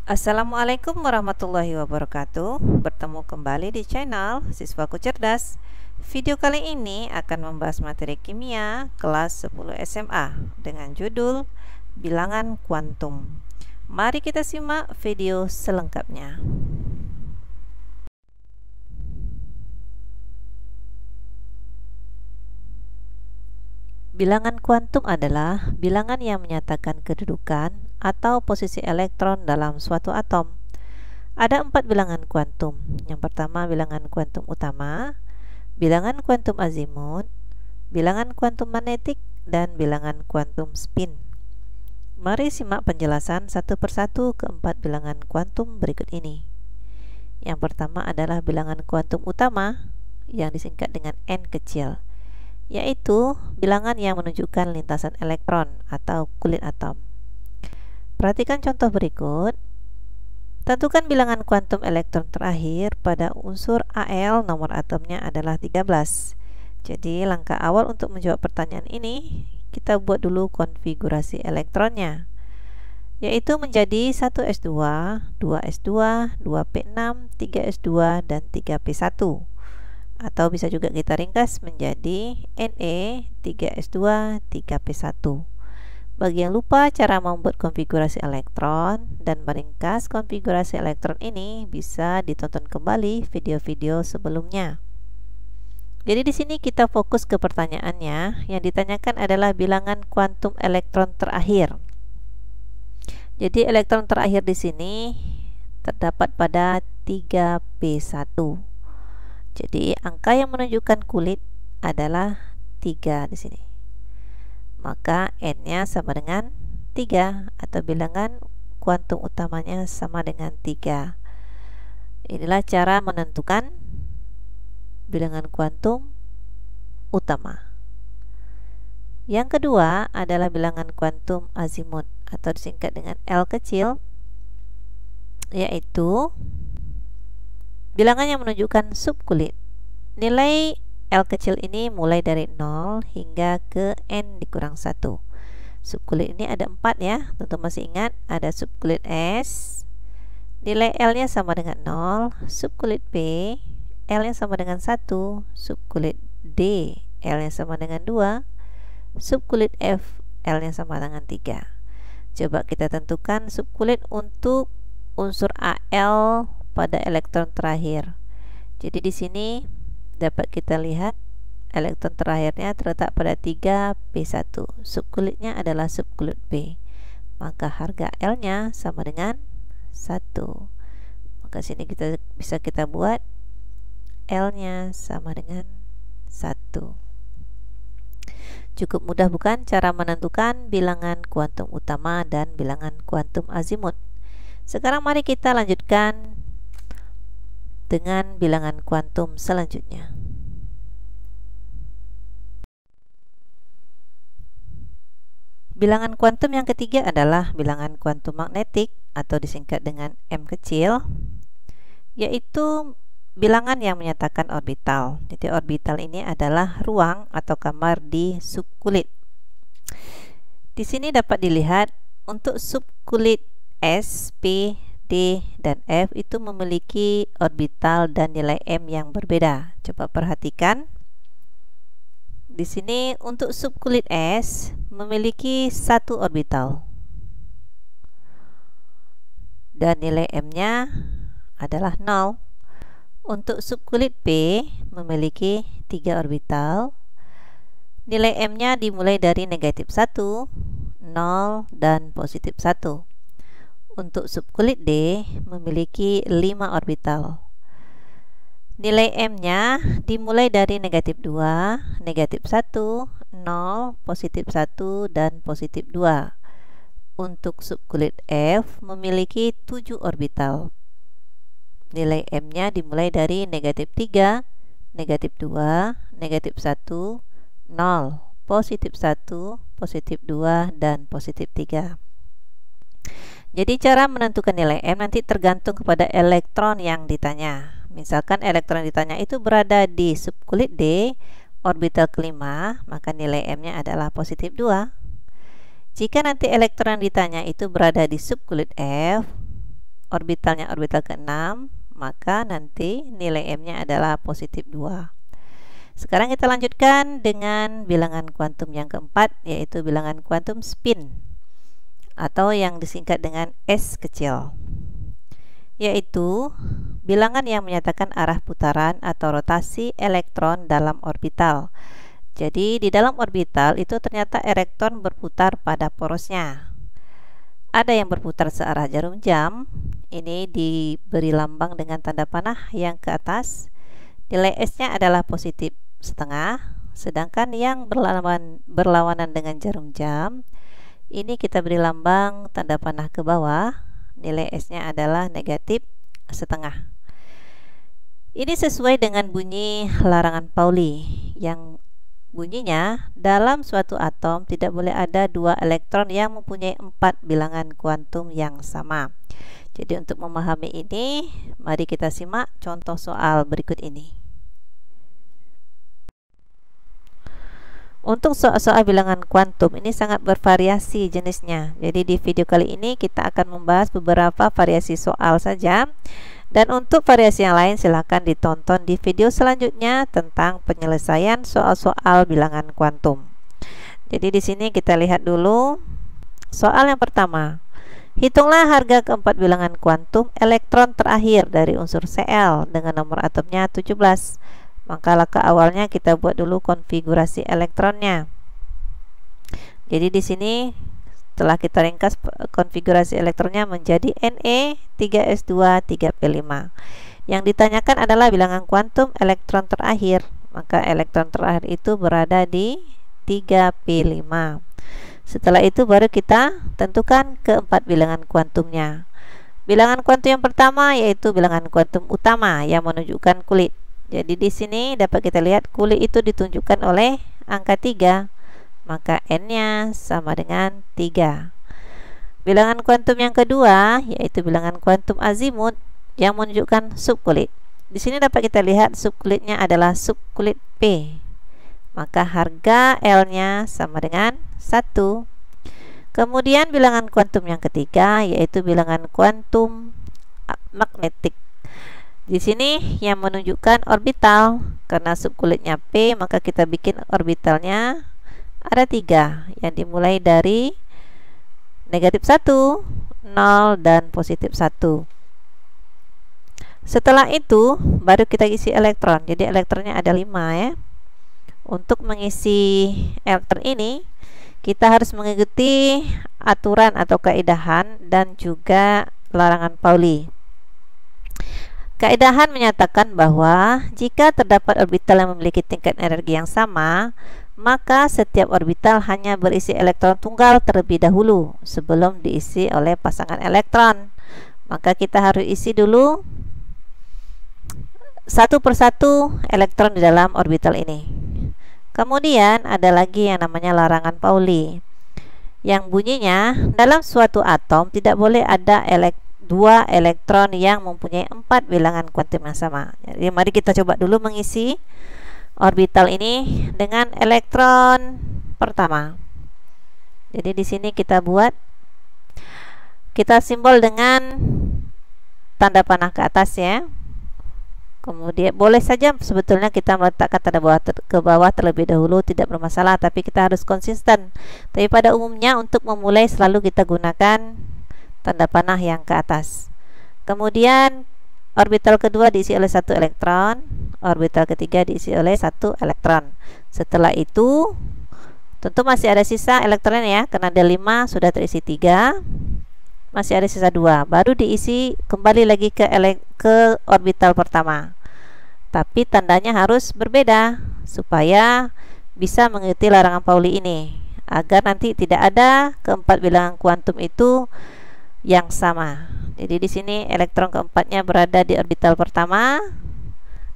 Assalamualaikum warahmatullahi wabarakatuh. Bertemu kembali di channel Siswaku Cerdas. Video kali ini akan membahas materi kimia kelas 10 SMA dengan judul Bilangan Kuantum. Mari kita simak video selengkapnya. Bilangan kuantum adalah bilangan yang menyatakan kedudukan atau posisi elektron dalam suatu atom. Ada 4 bilangan kuantum. Yang pertama bilangan kuantum utama, bilangan kuantum azimut, bilangan kuantum magnetik, dan bilangan kuantum spin. Mari simak penjelasan satu persatu keempat bilangan kuantum berikut ini. Yang pertama adalah bilangan kuantum utama yang disingkat dengan N kecil, yaitu bilangan yang menunjukkan lintasan elektron atau kulit atom. Perhatikan contoh berikut. Tentukan bilangan kuantum elektron terakhir pada unsur Al, nomor atomnya adalah 13. Jadi langkah awal untuk menjawab pertanyaan ini, kita buat dulu konfigurasi elektronnya, yaitu menjadi 1s2, 2s2, 2p6, 3s2, dan 3p1. Atau bisa juga kita ringkas menjadi Ne 3s2 3p1. Bagi yang lupa cara membuat konfigurasi elektron dan meringkas konfigurasi elektron ini, bisa ditonton kembali video-video sebelumnya. Jadi di sini kita fokus ke pertanyaannya. Yang ditanyakan adalah bilangan kuantum elektron terakhir. Jadi elektron terakhir di sini terdapat pada 3p1. Jadi angka yang menunjukkan kulit adalah 3 di sini. Maka N-nya sama dengan 3 atau bilangan kuantum utamanya sama dengan 3. Inilah cara menentukan bilangan kuantum utama. Yang kedua adalah bilangan kuantum azimut atau disingkat dengan L kecil, yaitu bilangan yang menunjukkan subkulit. Nilai L kecil ini mulai dari 0 hingga ke N dikurang 1. Subkulit ini ada 4 ya, tentu masih ingat. Ada subkulit S, nilai L nya sama dengan 0. Subkulit P, L nya sama dengan 1. Subkulit D, L nya sama dengan 2. Subkulit F, L nya sama dengan 3. Coba kita tentukan subkulit untuk unsur Al pada elektron terakhir. Jadi di sini dapat kita lihat elektron terakhirnya terletak pada 3p1. Subkulitnya adalah subkulit P. Maka harga L-nya sama dengan 1. Maka sini bisa kita buat L-nya sama dengan 1. Cukup mudah bukan cara menentukan bilangan kuantum utama dan bilangan kuantum azimut. Sekarang mari kita lanjutkan dengan bilangan kuantum selanjutnya. Bilangan kuantum yang ketiga adalah bilangan kuantum magnetik atau disingkat dengan M kecil, yaitu bilangan yang menyatakan orbital. Jadi orbital ini adalah ruang atau kamar di subkulit. Di sini dapat dilihat untuk subkulit S, P, D, dan F itu memiliki orbital dan nilai M yang berbeda. Coba perhatikan. Di sini untuk subkulit S memiliki 1 orbital dan nilai M-nya adalah 0. Untuk subkulit P memiliki 3 orbital. Nilai M-nya dimulai dari negatif 1, 0, dan positif 1. Untuk subkulit D memiliki 5 orbital. Nilai M-nya dimulai dari negatif 2, negatif 1, 0, positif 1, dan positif 2. Untuk subkulit F memiliki 7 orbital. Nilai M-nya dimulai dari negatif 3, negatif 2, negatif 1, 0, positif 1, positif 2, dan positif 3. Jadi cara menentukan nilai M nanti tergantung kepada elektron yang ditanya. Misalkan elektron ditanya itu berada di subkulit D, orbital kelima, maka nilai M-nya adalah positif 2. Jika nanti elektron ditanya itu berada di subkulit F, orbitalnya orbital ke-6, maka nanti nilai M-nya adalah positif 2. Sekarang kita lanjutkan dengan bilangan kuantum yang keempat, yaitu bilangan kuantum spin atau yang disingkat dengan S kecil, yaitu bilangan yang menyatakan arah putaran atau rotasi elektron dalam orbital. Jadi di dalam orbital itu ternyata elektron berputar pada porosnya. Ada yang berputar searah jarum jam, ini diberi lambang dengan tanda panah yang ke atas. Nilai S-nya adalah positif setengah, sedangkan yang berlawanan dengan jarum jam, ini kita beri lambang tanda panah ke bawah. Nilai S-nya adalah negatif setengah. Ini sesuai dengan bunyi larangan Pauli yang bunyinya dalam suatu atom tidak boleh ada 2 elektron yang mempunyai 4 bilangan kuantum yang sama. Jadi untuk memahami ini, mari kita simak contoh soal berikut ini. Untuk soal-soal bilangan kuantum ini sangat bervariasi jenisnya. Jadi di video kali ini kita akan membahas beberapa variasi soal saja. Dan untuk variasi yang lain silahkan ditonton di video selanjutnya tentang penyelesaian soal-soal bilangan kuantum. Jadi di sini kita lihat dulu soal yang pertama. Hitunglah harga keempat bilangan kuantum elektron terakhir dari unsur Cl dengan nomor atomnya 17. Maka langkah awalnya kita buat dulu konfigurasi elektronnya. Jadi di sini setelah kita ringkas konfigurasi elektronnya menjadi Ne 3s2 3p5. Yang ditanyakan adalah bilangan kuantum elektron terakhir. Maka elektron terakhir itu berada di 3p5. Setelah itu baru kita tentukan keempat bilangan kuantumnya. Bilangan kuantum yang pertama yaitu bilangan kuantum utama yang menunjukkan kulit. Jadi di sini dapat kita lihat kulit itu ditunjukkan oleh angka 3, maka N-nya sama dengan 3. Bilangan kuantum yang kedua yaitu bilangan kuantum azimut yang menunjukkan subkulit. Di sini dapat kita lihat subkulitnya adalah subkulit P, maka harga L-nya sama dengan 1. Kemudian bilangan kuantum yang ketiga yaitu bilangan kuantum magnetik. Di sini yang menunjukkan orbital, karena subkulitnya P maka kita bikin orbitalnya ada 3 yang dimulai dari negatif 1, 0 dan positif 1. Setelah itu baru kita isi elektron. Jadi elektronnya ada 5 ya. Untuk mengisi elektron ini kita harus mengikuti aturan atau kaidahan dan juga larangan Pauli. Kaidahan menyatakan bahwa jika terdapat orbital yang memiliki tingkat energi yang sama, maka setiap orbital hanya berisi elektron tunggal terlebih dahulu sebelum diisi oleh pasangan elektron. Maka kita harus isi dulu satu persatu elektron di dalam orbital ini. Kemudian ada lagi yang namanya larangan Pauli yang bunyinya dalam suatu atom tidak boleh ada 2 elektron yang mempunyai 4 bilangan kuantum yang sama. Jadi mari kita coba dulu mengisi orbital ini dengan elektron pertama. Jadi di sini kita simbol dengan tanda panah ke atas ya. Kemudian boleh saja sebetulnya kita meletakkan tanda ke bawah terlebih dahulu, tidak bermasalah, tapi kita harus konsisten. Tapi pada umumnya untuk memulai selalu kita gunakan tanda panah yang ke atas. Kemudian orbital kedua diisi oleh 1 elektron, orbital ketiga diisi oleh 1 elektron. Setelah itu tentu masih ada sisa elektronnya ya, karena ada 5 sudah terisi 3, masih ada sisa 2, baru diisi kembali lagi ke orbital pertama. Tapi tandanya harus berbeda supaya bisa mengikuti larangan Pauli ini, agar nanti tidak ada keempat bilangan kuantum itu yang sama. Jadi di sini elektron keempatnya berada di orbital pertama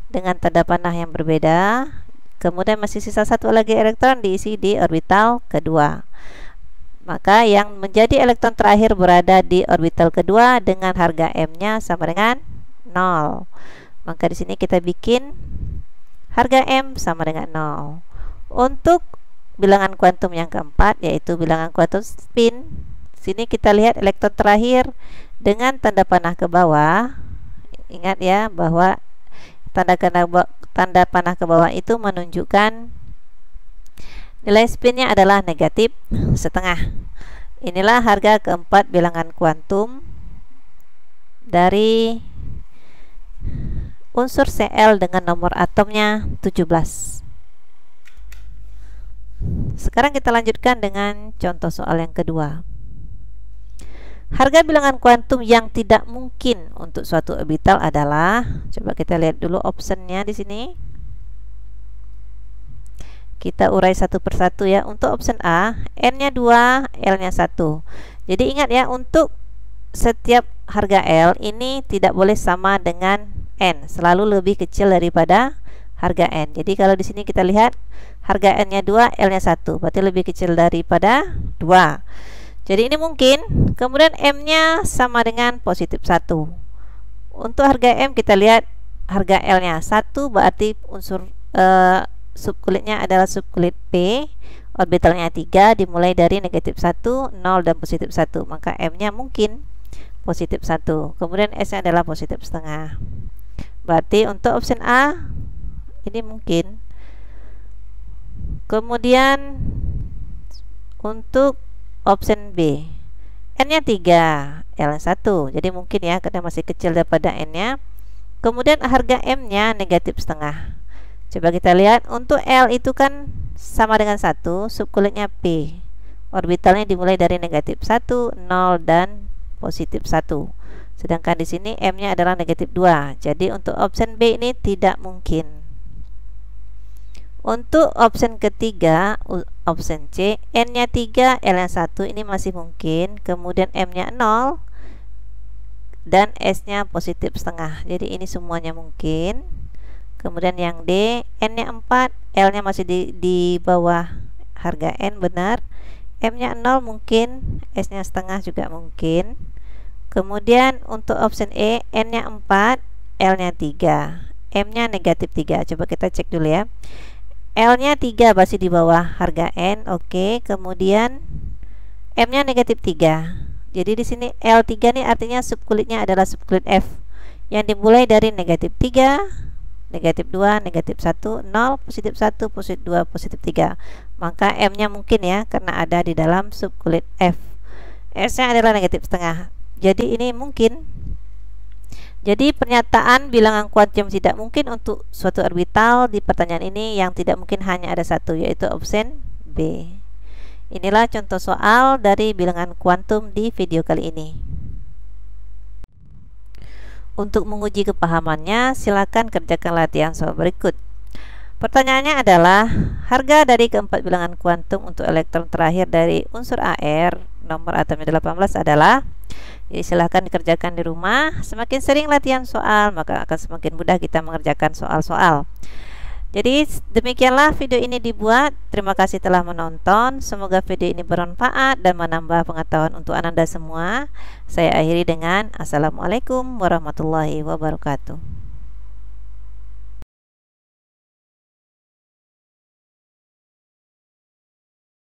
dengan tanda panah yang berbeda. Kemudian masih sisa 1 lagi elektron diisi di orbital kedua. Maka yang menjadi elektron terakhir berada di orbital kedua dengan harga M-nya sama dengan 0. Maka di sini kita bikin harga M sama dengan 0. Untuk bilangan kuantum yang keempat yaitu bilangan kuantum spin. Sini kita lihat elektron terakhir dengan tanda panah ke bawah. Ingat ya bahwa tanda panah ke bawah itu menunjukkan nilai spinnya adalah negatif setengah. Inilah harga keempat bilangan kuantum dari unsur Cl dengan nomor atomnya 17. Sekarang kita lanjutkan dengan contoh soal yang kedua. Harga bilangan kuantum yang tidak mungkin untuk suatu orbital adalah, coba kita lihat dulu optionnya di sini. Kita urai satu persatu ya. Untuk option A, N-nya 2, L-nya 1. Jadi ingat ya, untuk setiap harga L ini tidak boleh sama dengan N, selalu lebih kecil daripada harga N. Jadi kalau di sini kita lihat harga N-nya 2, L-nya 1, berarti lebih kecil daripada 2. Jadi ini mungkin. Kemudian M-nya sama dengan positif 1. Untuk harga M kita lihat harga L-nya 1, berarti unsur subkulitnya adalah subkulit P, orbitalnya 3, dimulai dari negatif 1, 0 dan positif 1, maka M-nya mungkin positif 1. Kemudian S-nya adalah positif setengah. Berarti untuk option A ini mungkin. Kemudian untuk option B, N-nya 3, L-nya 1, jadi mungkin ya, karena masih kecil daripada N-nya. Kemudian harga M-nya negatif setengah. Coba kita lihat, untuk L itu kan sama dengan 1, subkulitnya P, orbitalnya dimulai dari negatif 1, 0 dan positif 1. Sedangkan di sini M-nya adalah negatif 2. Jadi untuk option B ini tidak mungkin. Untuk option ketiga, option C, N-nya 3, L-nya 1, ini masih mungkin. Kemudian M-nya 0 dan S-nya positif setengah. Jadi ini semuanya mungkin. Kemudian yang D, N-nya 4, L-nya masih di bawah harga N, benar. M-nya 0 mungkin, S-nya setengah juga mungkin. Kemudian untuk option E, N-nya 4, L-nya 3, M-nya negatif 3. Coba kita cek dulu ya. L-nya 3 masih di bawah harga N, oke. Kemudian M-nya negatif 3. Jadi di sini L3 nih artinya subkulitnya adalah subkulit F yang dimulai dari negatif 3, negatif 2, negatif 1, 0, positif 1, positif 2, positif 3. Maka M-nya mungkin ya, karena ada di dalam subkulit F. S-nya adalah negatif setengah. Jadi ini mungkin. Jadi pernyataan bilangan kuantum tidak mungkin untuk suatu orbital di pertanyaan ini yang tidak mungkin hanya ada satu, yaitu option B. Inilah contoh soal dari bilangan kuantum di video kali ini. Untuk menguji kepahamannya, silakan kerjakan latihan soal berikut. Pertanyaannya adalah, harga dari keempat bilangan kuantum untuk elektron terakhir dari unsur AR, nomor atomnya 18 adalah. Jadi silahkan dikerjakan di rumah. Semakin sering latihan soal, maka akan semakin mudah kita mengerjakan soal-soal. Jadi demikianlah video ini dibuat. Terima kasih telah menonton. Semoga video ini bermanfaat dan menambah pengetahuan untuk Ananda semua. Saya akhiri dengan Assalamualaikum warahmatullahi wabarakatuh.